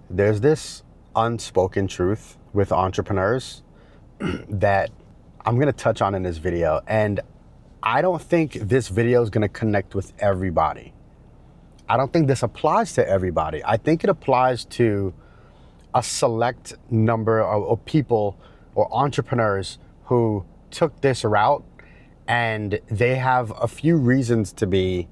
There's this unspoken truth with entrepreneurs that I'm going to touch on in this video. And I don't think this video is going to connect with everybody. I don't think this applies to everybody. I think it applies to a select number of people or entrepreneurs who took this route, and they have a few reasons to be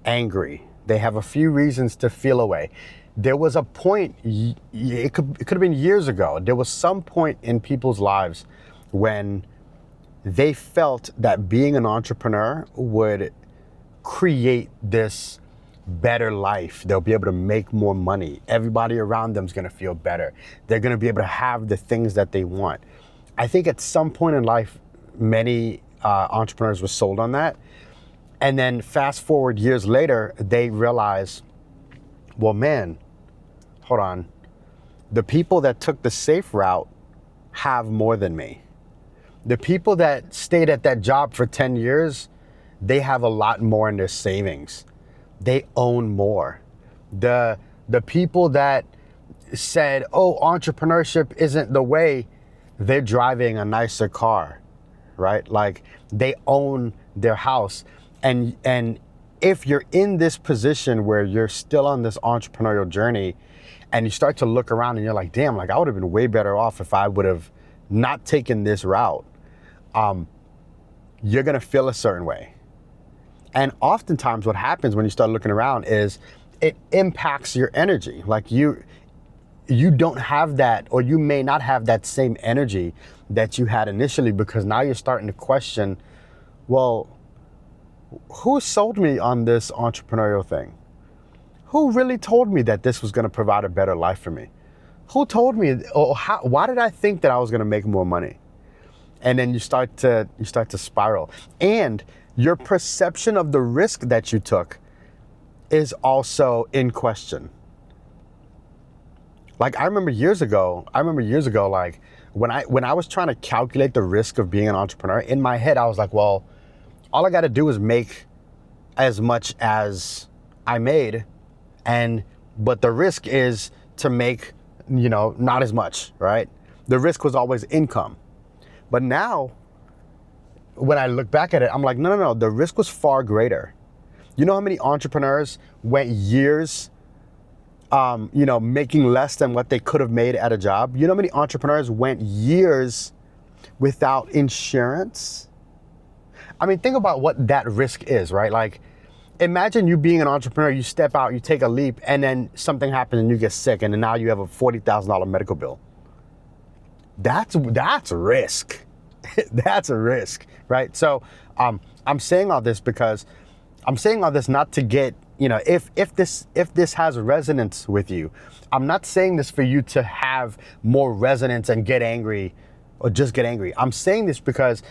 angry. They have a few reasons to feel away. There was a point, it could have been years ago, there was some point in people's lives when they felt that being an entrepreneur would create this better life. They'll be able to make more money. Everybody around them is going to feel better. They're going to be able to have the things that they want. I think at some point in life, many entrepreneurs were sold on that. And then fast forward years later, they realize, well, man, hold on. The people that took the safe route have more than me. The people that stayed at that job for 10 years, they have a lot more in their savings. They own more. The people that said, oh, entrepreneurship isn't the way, they're driving a nicer car, right? Like, they own their house. And if you're in this position where you're still on this entrepreneurial journey and you start to look around and you're like, damn, like I would have been way better off if I would have not taken this route, you're gonna feel a certain way. And oftentimes what happens when you start looking around is it impacts your energy. Like you don't have that, or you may not have that same energy that you had initially, because now you're starting to question, well, who sold me on this entrepreneurial thing? Who really told me that this was going to provide a better life for me? Who told me, or why did I think that I was going to make more money? And then you start to spiral. And your perception of the risk that you took is also in question. Like I remember years ago, like when I was trying to calculate the risk of being an entrepreneur, in my head I was like, well, all I got to do is make as much as I made, but the risk is to make, not as much, right? The risk was always income. But now, when I look back at it, I'm like, no, the risk was far greater. You know how many entrepreneurs went years, making less than what they could have made at a job? You know how many entrepreneurs went years without insurance? I mean, think about what that risk is, right? Like, imagine you being an entrepreneur, you step out, you take a leap, and then something happens and you get sick, and then now you have a $40,000 medical bill. That's risk. That's a risk, right? So I'm saying all this because I'm saying all this not to get, if this has resonance with you, I'm not saying this for you to have more resonance and get angry or just get angry. I'm saying this because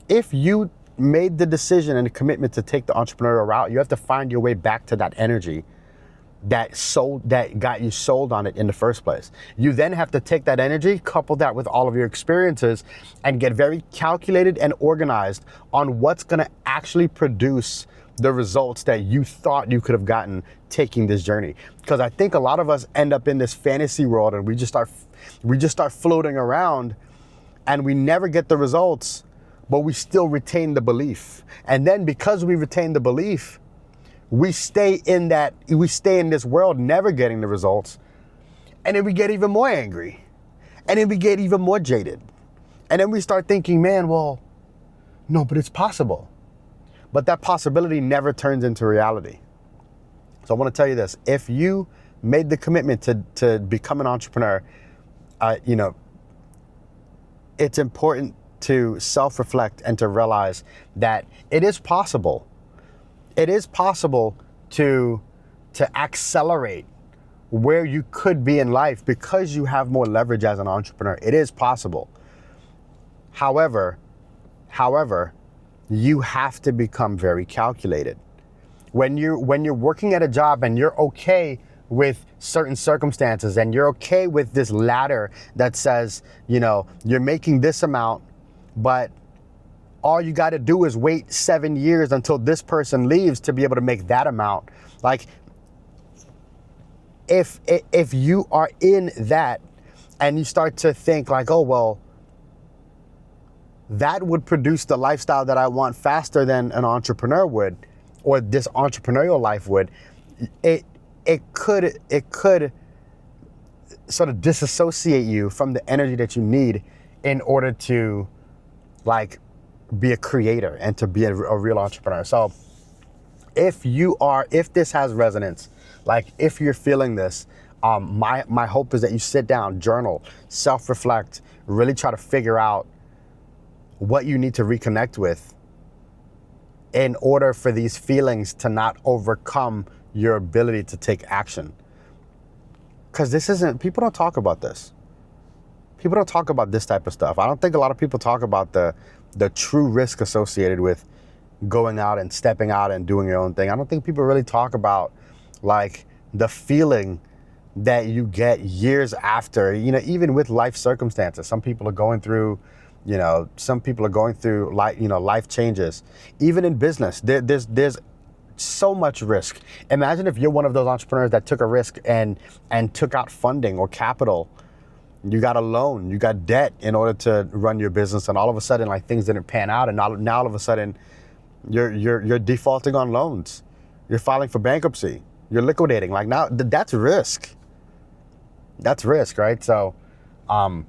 if you made the decision and the commitment to take the entrepreneurial route, you have to find your way back to that energy that got you sold on it in the first place. You then have to take that energy, couple that with all of your experiences, and get very calculated and organized on what's gonna actually produce the results that you thought you could have gotten taking this journey. Because I think a lot of us end up in this fantasy world and we just start floating around and we never get the results, but we still retain the belief. And then because we retain the belief, we stay in this world never getting the results. And then we get even more angry. And then we get even more jaded. And then we start thinking, man, well, no, but it's possible. But that possibility never turns into reality. So I want to tell you this. If you made the commitment to become an entrepreneur, it's important to self-reflect and to realize that it is possible. It is possible to accelerate where you could be in life because you have more leverage as an entrepreneur. It is possible. However, you have to become very calculated. When you're working at a job and you're okay with certain circumstances and you're okay with this ladder that says, you're making this amount, but all you got to do is wait 7 years until this person leaves to be able to make that amount. Like, if you are in that and you start to think like, oh, well, that would produce the lifestyle that I want faster than an entrepreneur would, or this entrepreneurial life would, it could sort of disassociate you from the energy that you need in order to like be a creator and to be a real entrepreneur. So if this has resonance, like if you're feeling this, my hope is that you sit down, journal, self-reflect, really try to figure out what you need to reconnect with in order for these feelings to not overcome your ability to take action. Because people don't talk about this. People don't talk about this type of stuff. I don't think a lot of people talk about the true risk associated with going out and stepping out and doing your own thing. I don't think people really talk about like the feeling that you get years after, even with life circumstances. Some people are going through life changes. Even in business, there's so much risk. Imagine if you're one of those entrepreneurs that took a risk and took out funding or capital. You got a loan, you got debt in order to run your business, and all of a sudden like things didn't pan out, and now all of a sudden you're defaulting on loans. You're filing for bankruptcy. You're liquidating. Like now that's risk. That's risk, right? So and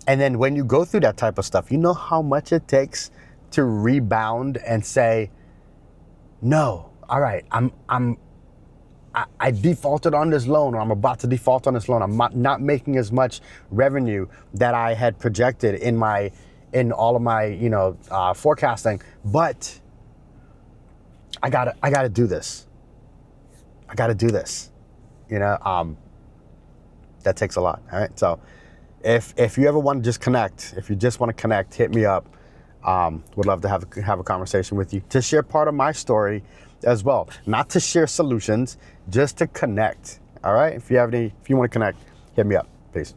then when you go through that type of stuff, you know how much it takes to rebound and say, no, all right, I defaulted on this loan, or I'm about to default on this loan. I'm not making as much revenue that I had projected in all of my forecasting, but I gotta do this. I gotta do this. That takes a lot. All right, so. If you ever want to just connect, if you just want to connect, hit me up. Would love to have a conversation with you to share part of my story as well. Not to share solutions, just to connect. All right. If you want to connect, hit me up. Peace.